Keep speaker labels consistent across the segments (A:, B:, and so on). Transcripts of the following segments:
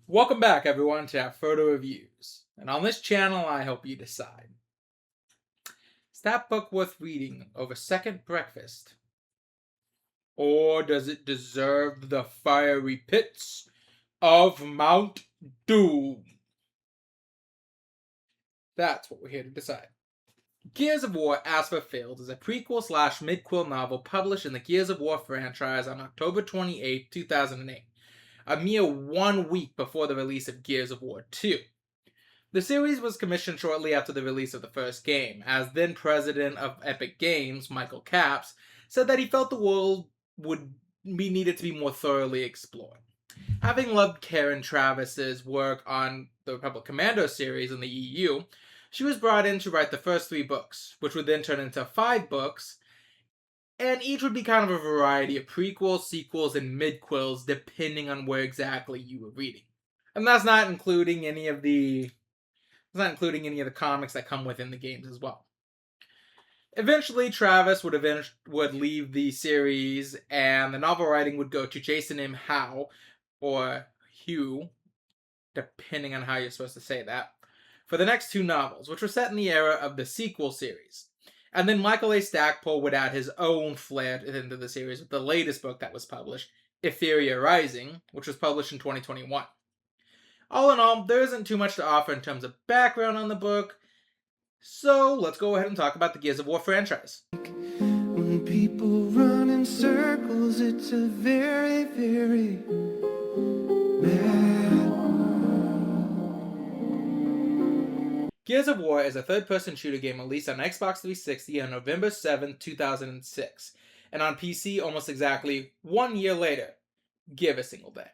A: Welcome back, everyone, to Afrodo Reviews. And on this channel, I help you decide. Is that book worth reading over second breakfast? Or does it deserve the fiery pits of Mount Doom? That's what we're here to decide. Gears of War Aspho Failed is a prequel / mid-quill novel published in the Gears of War franchise on October 28, 2008, a mere 1 week before the release of Gears of War 2. The series was commissioned shortly after the release of the first game, as then president of Epic Games, Michael Capps, said that he felt the world would be needed to be more thoroughly explored. Having loved Karen Travis's work on the Republic Commando series in the EU, she was brought in to write the first 3 books, which would then turn into 5 books, and each would be kind of a variety of prequels, sequels, and midquels, depending on where exactly you were reading. And that's not including any of the comics that come within the games as well. Eventually, Travis would leave the series, and the novel writing would go to Jason M. Howe, or Hugh, depending on how you're supposed to say that, for the next 2 novels, which were set in the era of the sequel series. And then Michael A. Stackpole would add his own flair into the series with the latest book that was published, Etheria Rising, which was published in 2021. All in all, there isn't too much to offer in terms of background on the book, so let's go ahead and talk about the Gears of War franchise.
B: When people run in circles, it's a very, very bad.
A: Gears of War is a third-person shooter game released on Xbox 360 on November 7, 2006, and on PC almost exactly 1 year later. Give a single day.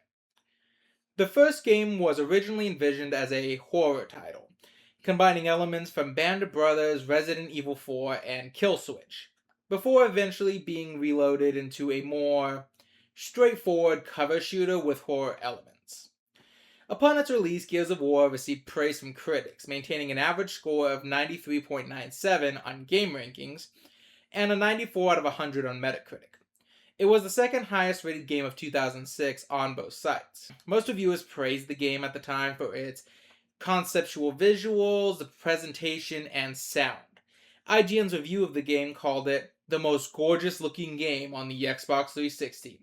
A: The first game was originally envisioned as a horror title, combining elements from Band of Brothers, Resident Evil 4, and Kill Switch, before eventually being reloaded into a more straightforward cover shooter with horror elements. Upon its release, Gears of War received praise from critics, maintaining an average score of 93.97 on GameRankings and a 94 out of 100 on Metacritic. It was the second highest rated game of 2006 on both sites. Most reviewers praised the game at the time for its conceptual visuals, the presentation, and sound. IGN's review of the game called it the most gorgeous looking game on the Xbox 360,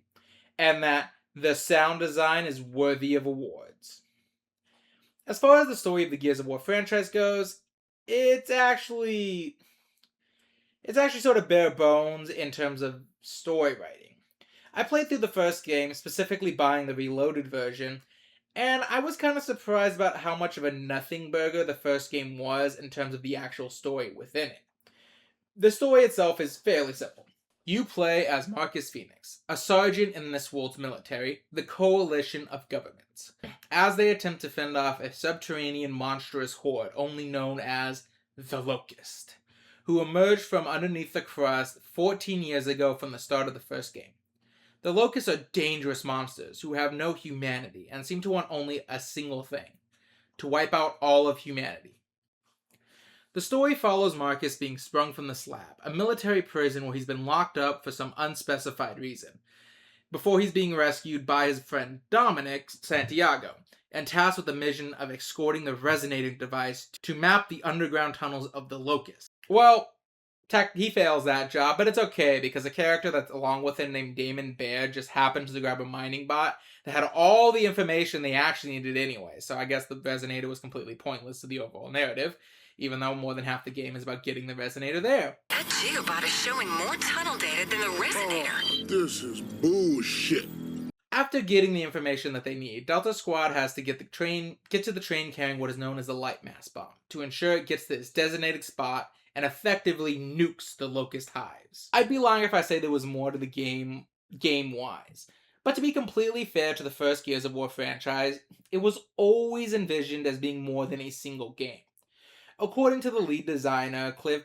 A: and that the sound design is worthy of awards. As far as the story of the Gears of War franchise goes, it's actually sort of bare bones in terms of story writing. I played through the first game, specifically buying the reloaded version, and I was kind of surprised about how much of a nothing burger the first game was in terms of the actual story within it. The story itself is fairly simple. You play as Marcus Phoenix, a sergeant in this world's military, the coalition of governments, as they attempt to fend off a subterranean monstrous horde only known as the Locust, who emerged from underneath the crust 14 years ago from the start of the first game. The Locusts are dangerous monsters who have no humanity and seem to want only a single thing: to wipe out all of humanity. The story follows Marcus being sprung from the slab, a military prison where he's been locked up for some unspecified reason, before he's being rescued by his friend Dominic Santiago, and tasked with the mission of escorting the resonating device to map the underground tunnels of the Locust. Well, he fails that job, but it's okay because a character that's along with him named Damon Bear just happens to grab a mining bot that had all the information they actually needed anyway, so I guess the resonator was completely pointless to the overall narrative, even though more than half the game is about getting the resonator there.
C: That Geobot is showing more tunnel data than the resonator.
D: This is bullshit.
A: After getting the information that they need, Delta Squad has to get to the train carrying what is known as the light mass bomb to ensure it gets to its designated spot and effectively nukes the Locust hives. I'd be lying if I say there was more to the game-wise, but to be completely fair to the first Gears of War franchise, it was always envisioned as being more than a single game. According to the lead designer, Cliff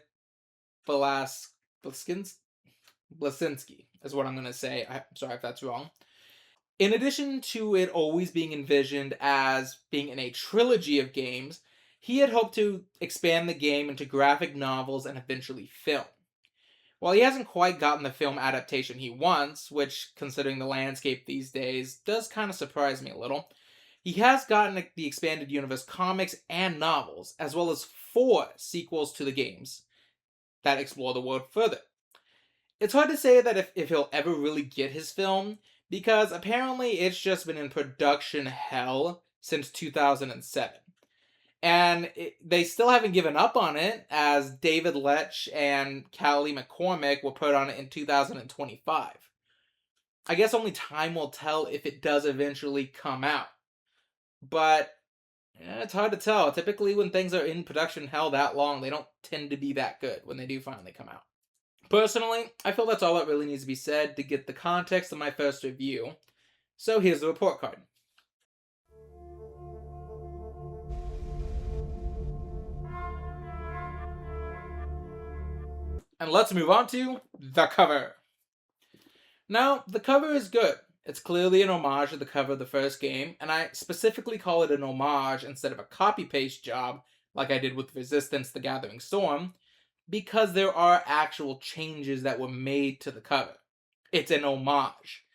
A: Bleszinski, is what I'm going to say. I'm sorry if that's wrong. In addition to it always being envisioned as being in a trilogy of games, he had hoped to expand the game into graphic novels and eventually film. While he hasn't quite gotten the film adaptation he wants, which, considering the landscape these days, does kind of surprise me a little, He has gotten the Expanded Universe comics and novels, as well as 4 sequels to the games that explore the world further. It's hard to say that if he'll ever really get his film, because apparently it's just been in production hell since 2007. And they still haven't given up on it, as David Lech and Callie McCormick were put on it in 2025. I guess only time will tell if it does eventually come out. But it's hard to tell. Typically, when things are in production hell that long, they don't tend to be that good when they do finally come out. Personally, I feel that's all that really needs to be said to get the context of my first review. So here's the report card. And let's move on to the cover. Now, the cover is good. It's clearly an homage to the cover of the first game, and I specifically call it an homage instead of a copy-paste job like I did with Resistance: The Gathering Storm, because there are actual changes that were made to the cover. It's an homage.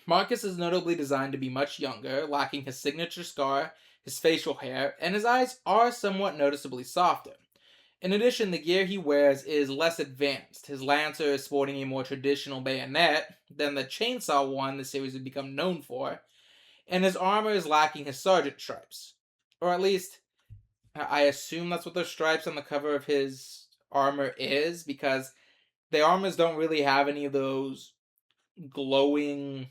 A: Marcus is notably designed to be much younger, lacking his signature scar, his facial hair, and his eyes are somewhat noticeably softer. In addition, the gear he wears is less advanced. His Lancer is sporting a more traditional bayonet than the chainsaw one the series had become known for, and his armor is lacking his sergeant stripes. Or at least, I assume that's what those stripes on the cover of his armor is, because the armors don't really have any of those glowing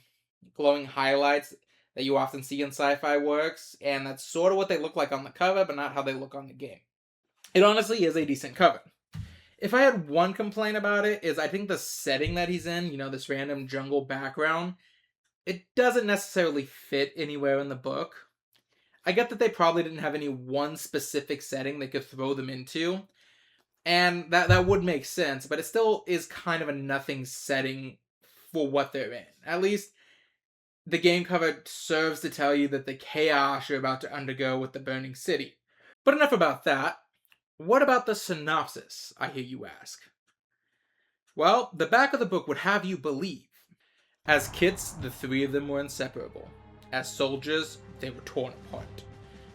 A: highlights that you often see in sci-fi works, and that's sort of what they look like on the cover, but not how they look on the game. It honestly is a decent cover. If I had one complaint about it, is I think the setting that he's in, this random jungle background, it doesn't necessarily fit anywhere in the book. I get that they probably didn't have any one specific setting they could throw them into, and that would make sense, but it still is kind of a nothing setting for what they're in. At least, the game cover serves to tell you that the chaos you're about to undergo with the burning city. But enough about that. What about the synopsis, I hear you ask? Well, the back of the book would have you believe. As kids, the 3 of them were inseparable. As soldiers, they were torn apart.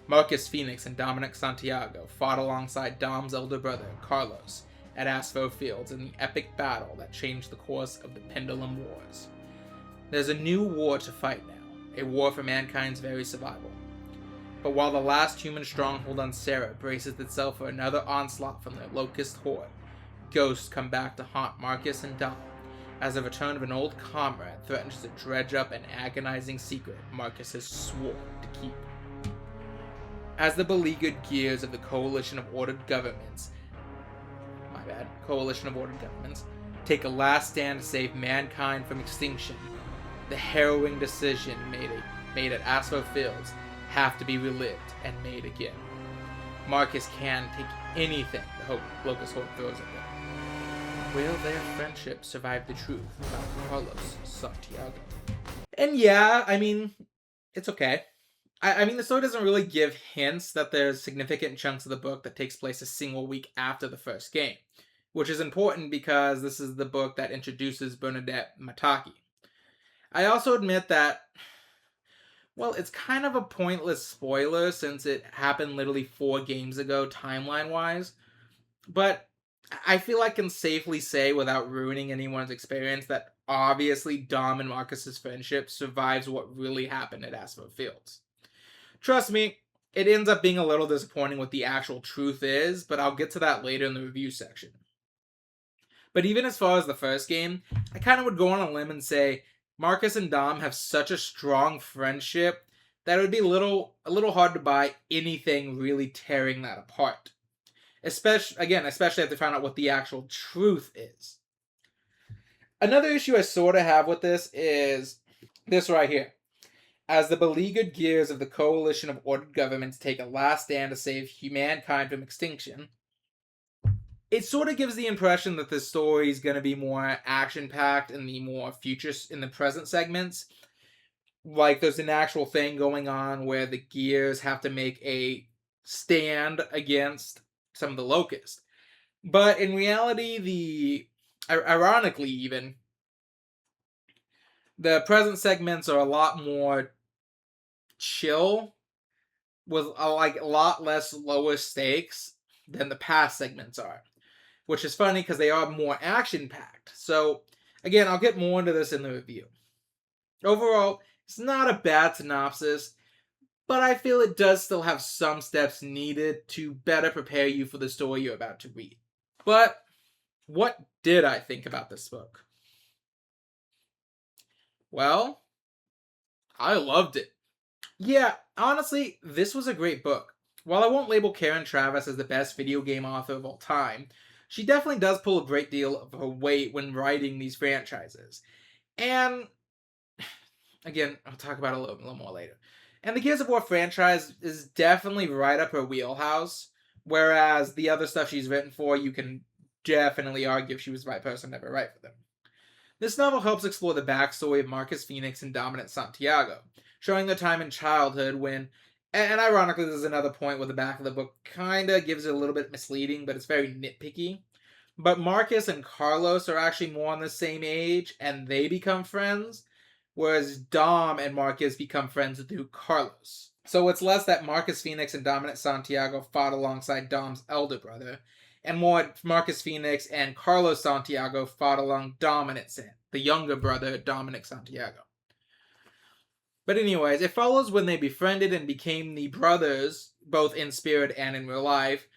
A: Marcus Phoenix and Dominic Santiago fought alongside Dom's elder brother, Carlos, at Aspho Fields in the epic battle that changed the course of the Pendulum Wars. There's a new war to fight now, a war for mankind's very survival. But while the last human stronghold on Sarah braces itself for another onslaught from the Locust Horde, ghosts come back to haunt Marcus and Dom, as the return of an old comrade threatens to dredge up an agonizing secret Marcus has sworn to keep. As the beleaguered gears of the Coalition of Ordered Governments take a last stand to save mankind from extinction, the harrowing decision made at Aspho Fields have to be relived and made again. Marcus can take anything the Locust Horde throws at them. Will their friendship survive the truth about Carlos Santiago? And yeah, it's okay. The story doesn't really give hints that there's significant chunks of the book that takes place a single week after the first game, which is important because this is the book that introduces Bernadette Mataki. I also admit that, it's kind of a pointless spoiler since it happened literally 4 games ago timeline-wise, but I feel I can safely say without ruining anyone's experience that obviously Dom and Marcus's friendship survives what really happened at Aspho Fields. Trust me, it ends up being a little disappointing what the actual truth is, but I'll get to that later in the review section. But even as far as the first game, I kind of would go on a limb and say Marcus and Dom have such a strong friendship that it would be a little hard to buy anything really tearing that apart. Especially if they find out what the actual truth is. Another issue I sort of have with this is this right here. As the beleaguered gears of the Coalition of Ordered Governments take a last stand to save mankind from extinction, it sort of gives the impression that this story is going to be more action-packed in the present segments. Like there's an actual thing going on where the gears have to make a stand against some of the locusts. But in reality, ironically even, the present segments are a lot more chill with a lot less lower stakes than the past segments are, which is funny because they are more action packed. So again, I'll get more into this in the review. Overall, it's not a bad synopsis, but I feel it does still have some steps needed to better prepare you for the story you're about to read. But what did I think about this book? Well, I loved it. Yeah, honestly, this was a great book. While I won't label Karen Traviss as the best video game author of all time, she definitely does pull a great deal of her weight when writing these franchises. And again, I'll talk about it a little more later. And the Gears of War franchise is definitely right up her wheelhouse, whereas the other stuff she's written for, you can definitely argue if she was the right person to ever write for them. This novel helps explore the backstory of Marcus Phoenix and Dominic Santiago, showing their time in childhood when, and ironically, there's another point where the back of the book kinda gives it a little bit misleading, but it's very nitpicky. But Marcus and Carlos are actually more on the same age, and they become friends, whereas Dom and Marcus become friends through Carlos. So it's less that Marcus Phoenix and Dominic Santiago fought alongside Dom's elder brother, and more Marcus Phoenix and Carlos Santiago fought along Dominic's end, the younger brother, Dominic Santiago. But anyways, it follows when they befriended and became the brothers, both in spirit and in real life.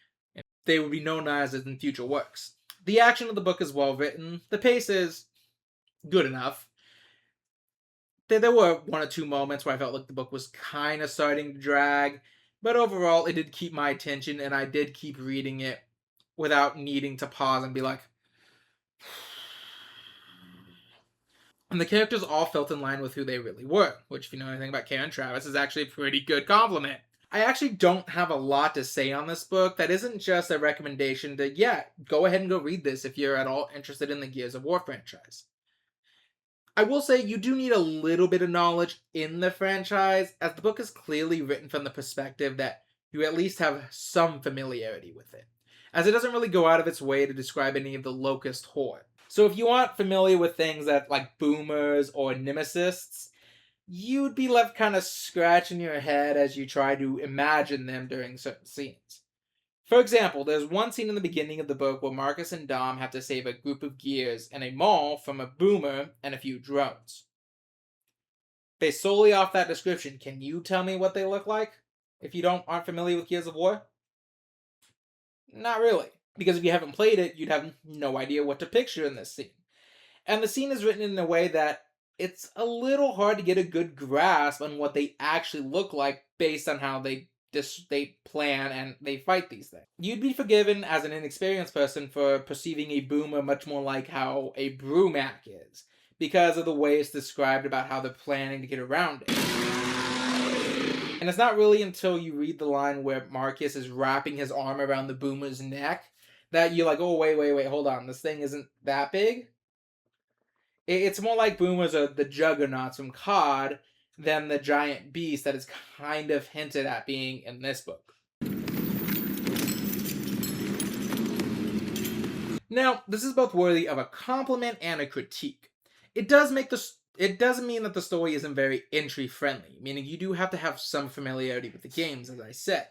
A: They would be known as in future works. The action of the book is well written. The pace is good enough. There were one or two moments where I felt like the book was kind of starting to drag, but overall it did keep my attention and I did keep reading it without needing to pause and be like... And the characters all felt in line with who they really were, which if you know anything about Karen Traviss is actually a pretty good compliment. I actually don't have a lot to say on this book. That isn't just a recommendation to, yeah, go ahead and go read this if you're at all interested in the Gears of War franchise. I will say you do need a little bit of knowledge in the franchise, as the book is clearly written from the perspective that you at least have some familiarity with it, as it doesn't really go out of its way to describe any of the Locust Horde. So if you aren't familiar with things that like boomers or nemesists, you'd be left kind of scratching your head as you try to imagine them during certain scenes. For example, there's one scene in the beginning of the book where Marcus and Dom have to save a group of gears in a mall from a boomer and a few drones. Based solely off that description, can you tell me what they look like? If you aren't familiar with Gears of War? Not really, because if you haven't played it, you'd have no idea what to picture in this scene. And the scene is written in a way that it's a little hard to get a good grasp on what they actually look like based on how they plan and they fight these things. You'd be forgiven as an inexperienced person for perceiving a boomer much more like how a brumac is, because of the way it's described about how they're planning to get around it. And it's not really until you read the line where Marcus is wrapping his arm around the boomer's neck that you're like, oh, wait, hold on, this thing isn't that big? It's more like boomers are the juggernauts from COD than the giant beast that is kind of hinted at being in this book. Now, this is both worthy of a compliment and a critique. It doesn't mean that the story isn't very entry friendly, meaning you do have to have some familiarity with the games, as I said.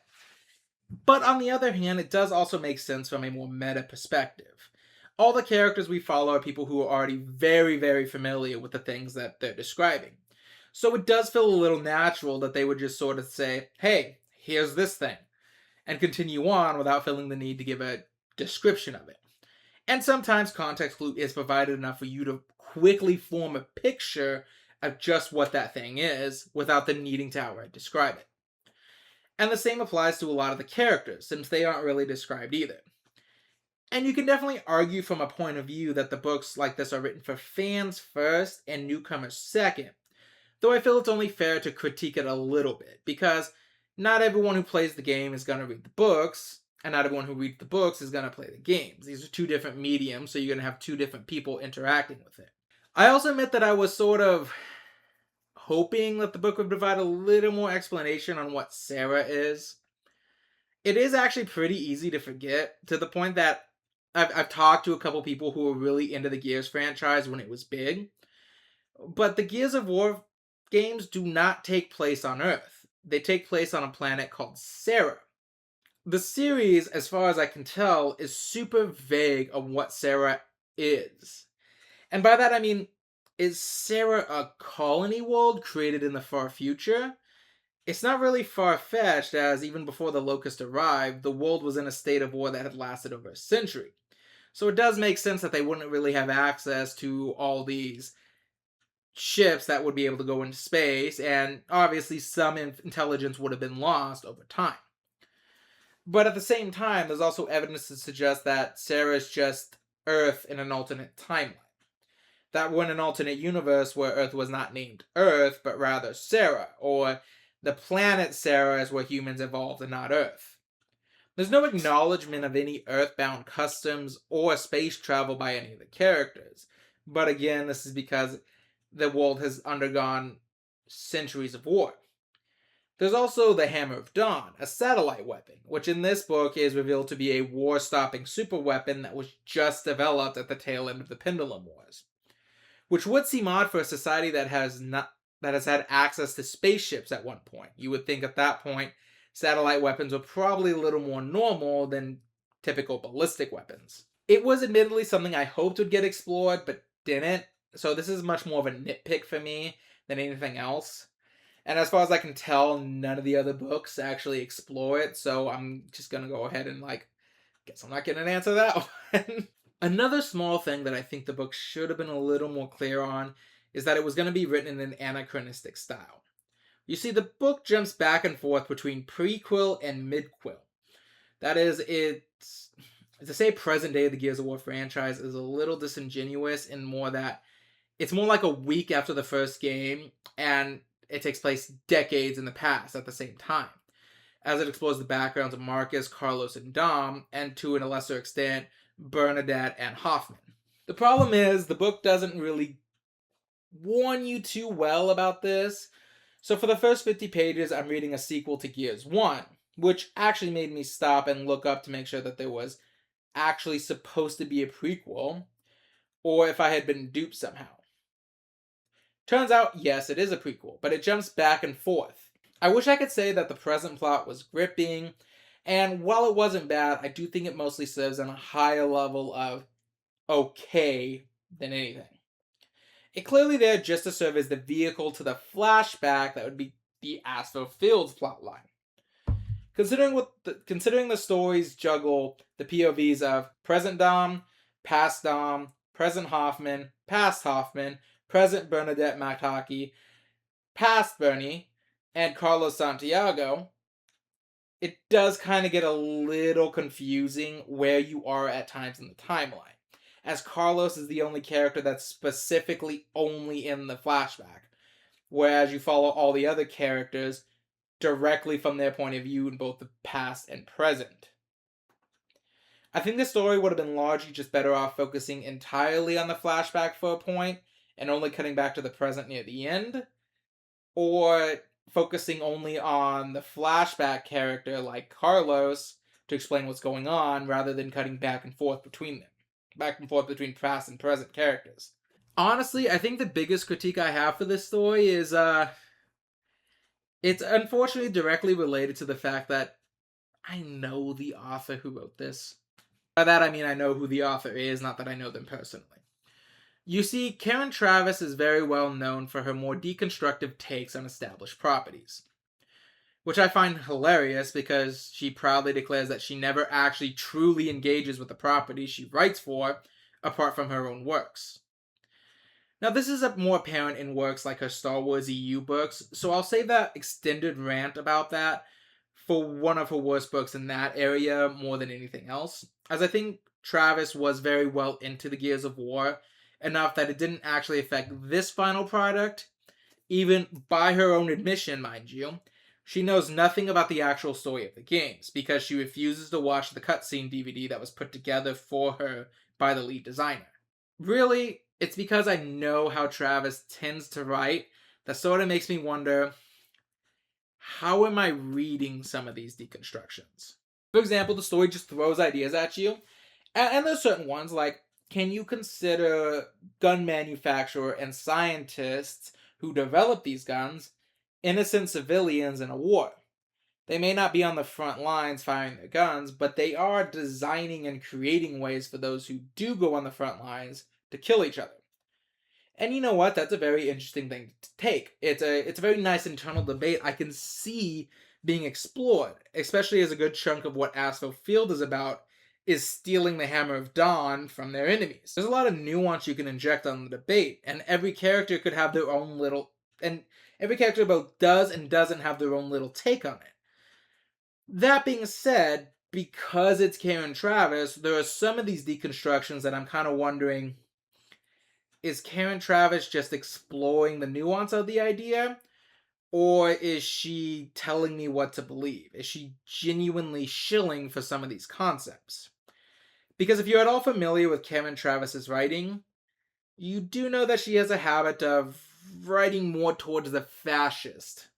A: But on the other hand, it does also make sense from a more meta perspective. All the characters we follow are people who are already very, very familiar with the things that they're describing. So it does feel a little natural that they would just sort of say, hey, here's this thing, and continue on without feeling the need to give a description of it. And sometimes context clue is provided enough for you to quickly form a picture of just what that thing is without them needing to outright describe it. And the same applies to a lot of the characters, since they aren't really described either. And you can definitely argue from a point of view that the books like this are written for fans first and newcomers second, though I feel it's only fair to critique it a little bit, because not everyone who plays the game is going to read the books, and not everyone who reads the books is going to play the games. These are two different mediums, so you're going to have two different people interacting with it. I also admit that I was sort of hoping that the book would provide a little more explanation on what Sarah is. It is actually pretty easy to forget, to the point that I've talked to a couple people who were really into the Gears franchise when it was big, but the Gears of War games do not take place on Earth. They take place on a planet called Sarah. The series, as far as I can tell, is super vague on what Sarah is. And by that I mean, is Sarah a colony world created in the far future? It's not really far-fetched, as even before the Locust arrived, the world was in a state of war that had lasted over a century. So it does make sense that they wouldn't really have access to all these ships that would be able to go into space, and obviously some intelligence would have been lost over time. But at the same time, there's also evidence to suggest that Sarah is just Earth in an alternate timeline. That we're in an alternate universe where Earth was not named Earth, but rather Sarah, or the planet Sarah is where humans evolved and not Earth. There's no acknowledgement of any Earthbound customs or space travel by any of the characters. But again, this is because the world has undergone centuries of war. There's also the Hammer of Dawn, a satellite weapon, which in this book is revealed to be a war-stopping superweapon that was just developed at the tail end of the Pendulum Wars. Which would seem odd for a society that has had access to spaceships at one point. You would think at that point, satellite weapons were probably a little more normal than typical ballistic weapons. It was admittedly something I hoped would get explored, but didn't, so this is much more of a nitpick for me than anything else. And as far as I can tell, none of the other books actually explore it, so I'm just gonna go ahead and guess I'm not getting an answer to that one. Another small thing that I think the book should have been a little more clear on is that it was going to be written in an anachronistic style. You see, the book jumps back and forth between prequel and midquel. That is, to say present day of the Gears of War franchise is a little disingenuous in more that it's more like a week after the first game, and it takes place decades in the past at the same time, as it explores the backgrounds of Marcus, Carlos, and Dom, and to a lesser extent, Bernadette and Hoffman. The problem is, the book doesn't really warn you too well about this. So for the first 50 pages, I'm reading a sequel to Gears 1, which actually made me stop and look up to make sure that there was actually supposed to be a prequel, or if I had been duped somehow. Turns out, yes, it is a prequel, but it jumps back and forth. I wish I could say that the present plot was gripping, and while it wasn't bad, I do think it mostly serves on a higher level of okay than anything. It clearly there just to serve as the vehicle to the flashback that would be the Aspho Fields plotline. Considering the stories juggle the POVs of present Dom, present Hoffman, past Hoffman, present Bernadette Mataki, past Bernie, and Carlos Santiago, it does kind of get a little confusing where you are at times in the timeline, as Carlos is the only character that's specifically only in the flashback, whereas you follow all the other characters directly from their point of view in both the past and present. I think the story would have been largely just better off focusing entirely on the flashback for a point, and only cutting back to the present near the end, or focusing only on the flashback character like Carlos to explain what's going on, rather than cutting back and forth between them. Back and forth between past and present characters. Honestly, I think the biggest critique I have for this story is, it's unfortunately directly related to the fact that I know the author who wrote this. By that I mean I know who the author is, not that I know them personally. You see, Karen Traviss is very well known for her more deconstructive takes on established properties, which I find hilarious because she proudly declares that she never actually truly engages with the property she writes for, apart from her own works. Now, this is more apparent in works like her Star Wars EU books, so I'll save that extended rant about that for one of her worst books in that area more than anything else, as I think Traviss was very well into the Gears of War, enough that it didn't actually affect this final product, even by her own admission, mind you. She knows nothing about the actual story of the games, because she refuses to watch the cutscene DVD that was put together for her by the lead designer. Really, it's because I know how Traviss tends to write that sort of makes me wonder, how am I reading some of these deconstructions? For example, the story just throws ideas at you, and there's certain ones like, can you consider gun manufacturer and scientists who develop these guns innocent civilians in a war. They may not be on the front lines firing their guns, but they are designing and creating ways for those who do go on the front lines to kill each other. And you know what? That's a very interesting thing to take. It's a very nice internal debate I can see being explored, especially as a good chunk of what Aspho Field is about is stealing the Hammer of Dawn from their enemies. There's a lot of nuance you can inject on the debate, and every character could have their own little and every character both does and doesn't have their own little take on it. That being said, because it's Karen Traviss, there are some of these deconstructions that I'm kind of wondering, is Karen Traviss just exploring the nuance of the idea? Or is she telling me what to believe? Is she genuinely shilling for some of these concepts? Because if you're at all familiar with Karen Traviss's writing, you do know that she has a habit of writing more towards the fascist,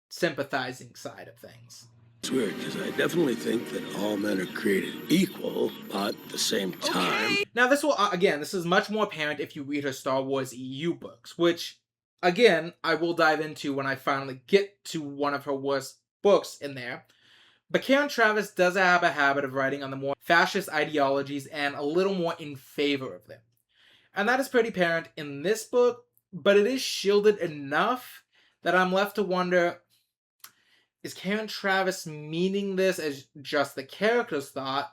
A: sympathizing side of things.
D: It's weird because I definitely think that all men are created equal, but at the same time.
A: Now, this will, again, this is much more apparent if you read her Star Wars EU books, which, again, I will dive into when I finally get to one of her worst books in there. But Karen Traviss does have a habit of writing on the more fascist ideologies and a little more in favor of them. And that is pretty apparent in this book, but it is shielded enough that I'm left to wonder, is Karen Traviss meaning this as just the character's thought,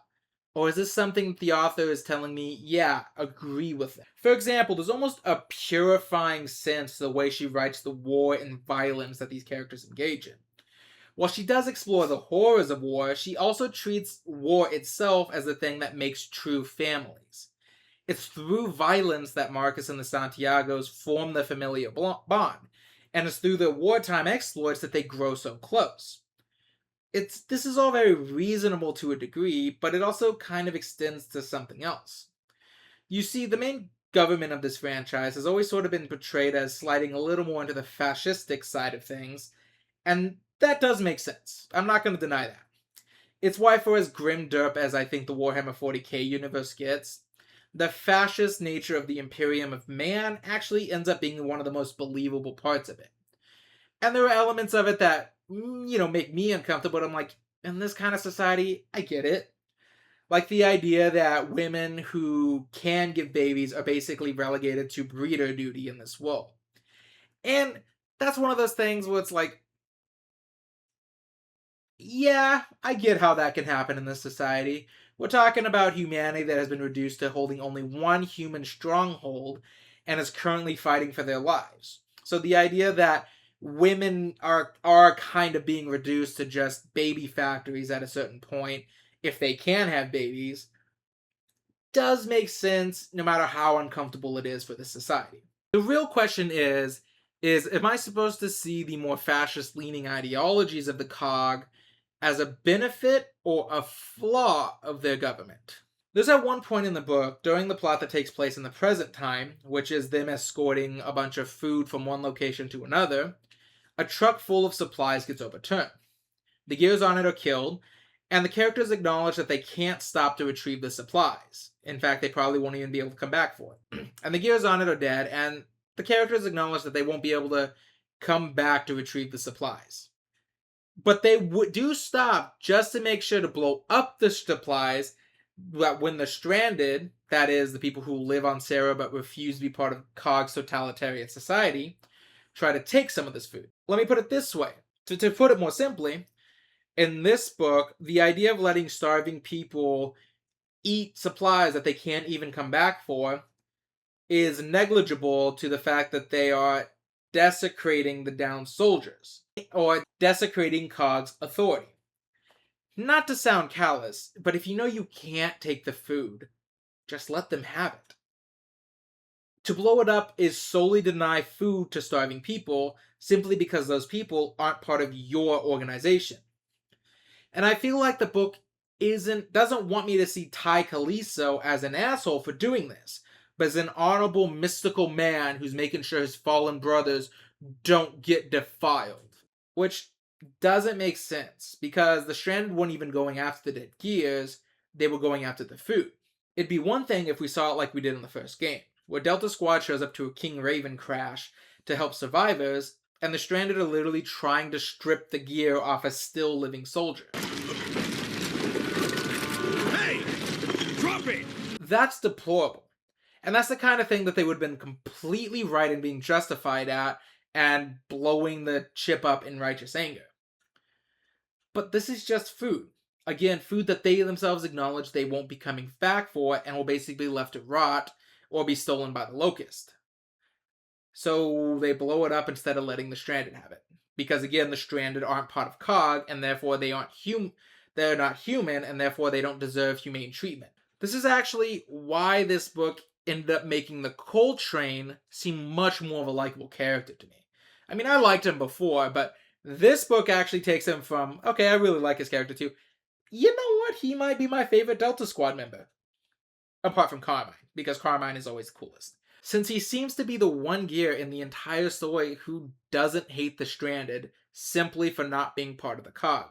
A: or is this something the author is telling me, yeah, agree with it? For example, there's almost a purifying sense to the way she writes the war and violence that these characters engage in. While she does explore the horrors of war, she also treats war itself as the thing that makes true families. It's through violence that Marcus and the Santiagos form the familial bond, and it's through their wartime exploits that they grow so close. This is all very reasonable to a degree, but it also kind of extends to something else. You see, the main government of this franchise has always sort of been portrayed as sliding a little more into the fascistic side of things, and that does make sense. I'm not going to deny that. It's why, for as grim derp as I think the Warhammer 40k universe gets, the fascist nature of the Imperium of Man actually ends up being one of the most believable parts of it. And there are elements of it that, make me uncomfortable, but I'm like, in this kind of society, I get it. Like the idea that women who can give babies are basically relegated to breeder duty in this world. And that's one of those things where it's like, yeah, I get how that can happen in this society. We're talking about humanity that has been reduced to holding only one human stronghold and is currently fighting for their lives. So the idea that women are kind of being reduced to just baby factories at a certain point, if they can have babies, does make sense no matter how uncomfortable it is for the society. The real question is am I supposed to see the more fascist-leaning ideologies of the COG as a benefit or a flaw of their government? There's at one point in the book, during the plot that takes place in the present time, which is them escorting a bunch of food from one location to another, a truck full of supplies gets overturned. The gears on it are killed, and the characters acknowledge that they can't stop to retrieve the supplies. In fact, they probably won't even be able to come back for it. And the gears on it are dead, and the characters acknowledge that they won't be able to come back to retrieve the supplies. But they do stop just to make sure to blow up the supplies that when they're stranded, that is, the people who live on Sarah but refuse to be part of COG's totalitarian society, try to take some of this food. Let me put it this way. To put it more simply, in this book, the idea of letting starving people eat supplies that they can't even come back for is negligible to the fact that they are desecrating the downed soldiers, or desecrating COG's authority. Not to sound callous, but if you know you can't take the food, just let them have it. To blow it up is solely deny food to starving people simply because those people aren't part of your organization. And I feel like the book doesn't want me to see Ty Kaliso as an asshole for doing this, but as an honorable, mystical man who's making sure his fallen brothers don't get defiled. Which doesn't make sense, because the Stranded weren't even going after the dead gears, they were going after the food. It'd be one thing if we saw it like we did in the first game, where Delta Squad shows up to a King Raven crash to help survivors, and the Stranded are literally trying to strip the gear off a still living soldier.
D: Hey! Drop it!
A: That's deplorable. And that's the kind of thing that they would have been completely right in being justified at and blowing the chip up in righteous anger. But this is just food. Again, food that they themselves acknowledge they won't be coming back for and will basically be left to rot or be stolen by the locust. So they blow it up instead of letting the Stranded have it. Because again, the Stranded aren't part of COG, and therefore they're not human, and therefore they don't deserve humane treatment. This is actually why this book ended up making the Coltrane seem much more of a likable character to me. I mean, I liked him before, but this book actually takes him from, okay, I really like his character too, you know what, he might be my favorite Delta Squad member. Apart from Carmine, because Carmine is always the coolest. Since he seems to be the one gear in the entire story who doesn't hate the Stranded simply for not being part of the COG.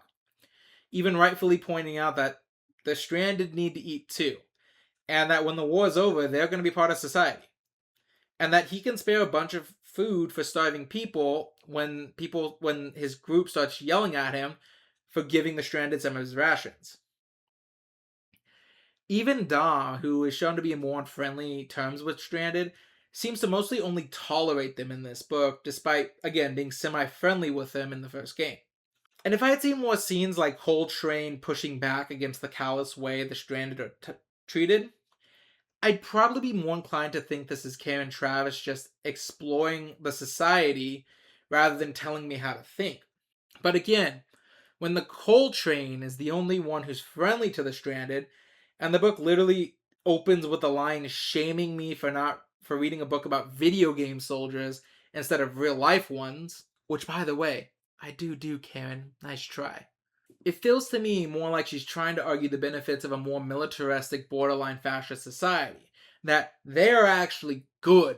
A: Even rightfully pointing out that the Stranded need to eat too, and that when the war's over, they're going to be part of society. And that he can spare a bunch of food for starving people when his group starts yelling at him for giving the Stranded some of his rations. Even Dom, who is shown to be in more on friendly terms with Stranded, seems to mostly only tolerate them in this book, despite, again, being semi-friendly with them in the first game. And if I had seen more scenes like Coltrane pushing back against the callous way the Stranded are treated, I'd probably be more inclined to think this is Karen Traviss just exploring the society rather than telling me how to think. But again, when the Coltrane is the only one who's friendly to the Stranded, and the book literally opens with a line shaming me for reading a book about video game soldiers instead of real life ones, which by the way, I do, Karen. Nice try. It feels to me more like she's trying to argue the benefits of a more militaristic, borderline fascist society. That they are actually good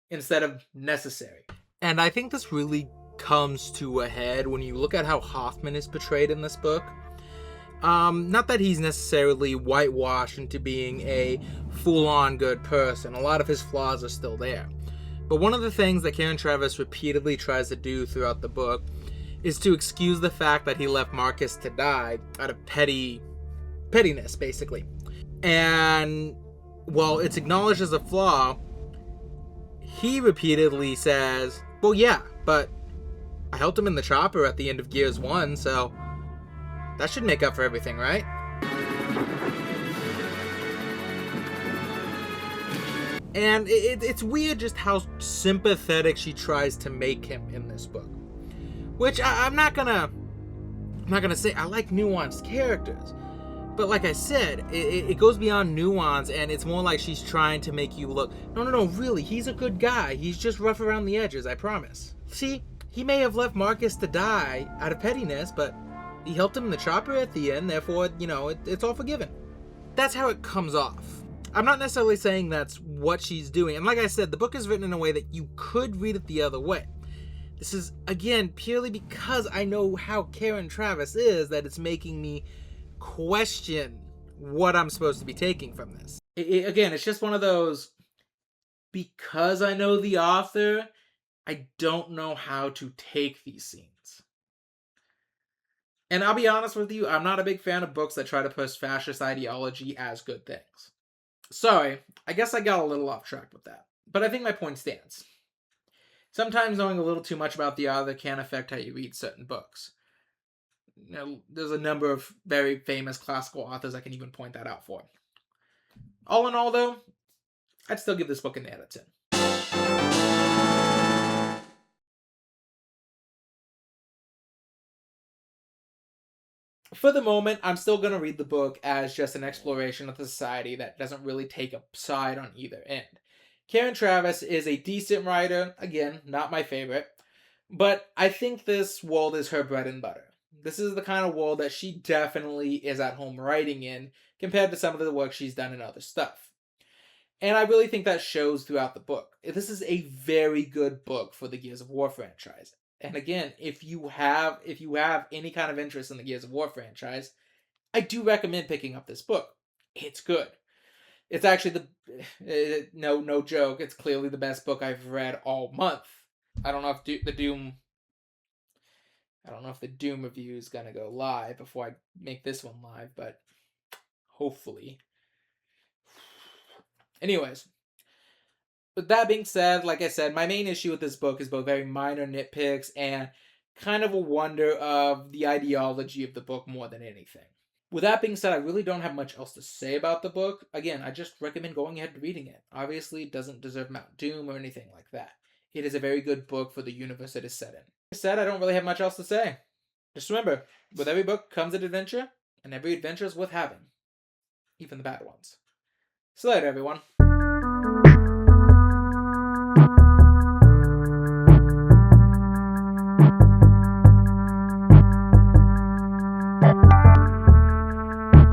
A: instead of necessary. And I think this really comes to a head when you look at how Hoffman is portrayed in this book. Not that he's necessarily whitewashed into being a full-on good person. A lot of his flaws are still there. But one of the things that Karen Traviss repeatedly tries to do throughout the book is to excuse the fact that he left Marcus to die out of pettiness, basically. And while it's acknowledged as a flaw, he repeatedly says, well, yeah, but I helped him in the chopper at the end of Gears 1, so that should make up for everything, right? And it's weird just how sympathetic she tries to make him in this book. Which I'm not gonna say I like nuanced characters. But like I said, it goes beyond nuance, and it's more like she's trying to make you look, no, really, he's a good guy. He's just rough around the edges, I promise. See, he may have left Marcus to die out of pettiness, but he helped him in the chopper at the end, therefore, it's all forgiven. That's how it comes off. I'm not necessarily saying that's what she's doing, and like I said, the book is written in a way that you could read it the other way. This is, again, purely because I know how Karen Traviss is that it's making me question what I'm supposed to be taking from this. Again, it's just one of those, because I know the author, I don't know how to take these scenes. And I'll be honest with you, I'm not a big fan of books that try to push fascist ideology as good things. Sorry, I guess I got a little off track with that. But I think my point stands. Sometimes knowing a little too much about the author can affect how you read certain books. There's a number of very famous classical authors I can even point that out for. All in all, though, I'd still give this book an 8 out of 10. For the moment, I'm still going to read the book as just an exploration of the society that doesn't really take a side on either end. Karen Traviss is a decent writer, again, not my favorite, but I think this world is her bread and butter. This is the kind of world that she definitely is at home writing in compared to some of the work she's done in other stuff. And I really think that shows throughout the book. This is a very good book for the Gears of War franchise. And again, if you have any kind of interest in the Gears of War franchise, I do recommend picking up this book. It's good. It's actually no joke, it's clearly the best book I've read all month. I don't know if the Doom. I don't know if the Doom review is gonna go live before I make this one live, but hopefully. Anyways, with that being said, like I said, my main issue with this book is both very minor nitpicks and kind of a wonder of the ideology of the book more than anything. With that being said, I really don't have much else to say about the book. Again, I just recommend going ahead and reading it. Obviously, it doesn't deserve Mount Doom or anything like that. It is a very good book for the universe it is set in. Like I said, I don't really have much else to say. Just remember, with every book comes an adventure, and every adventure is worth having. Even the bad ones. See you later, everyone.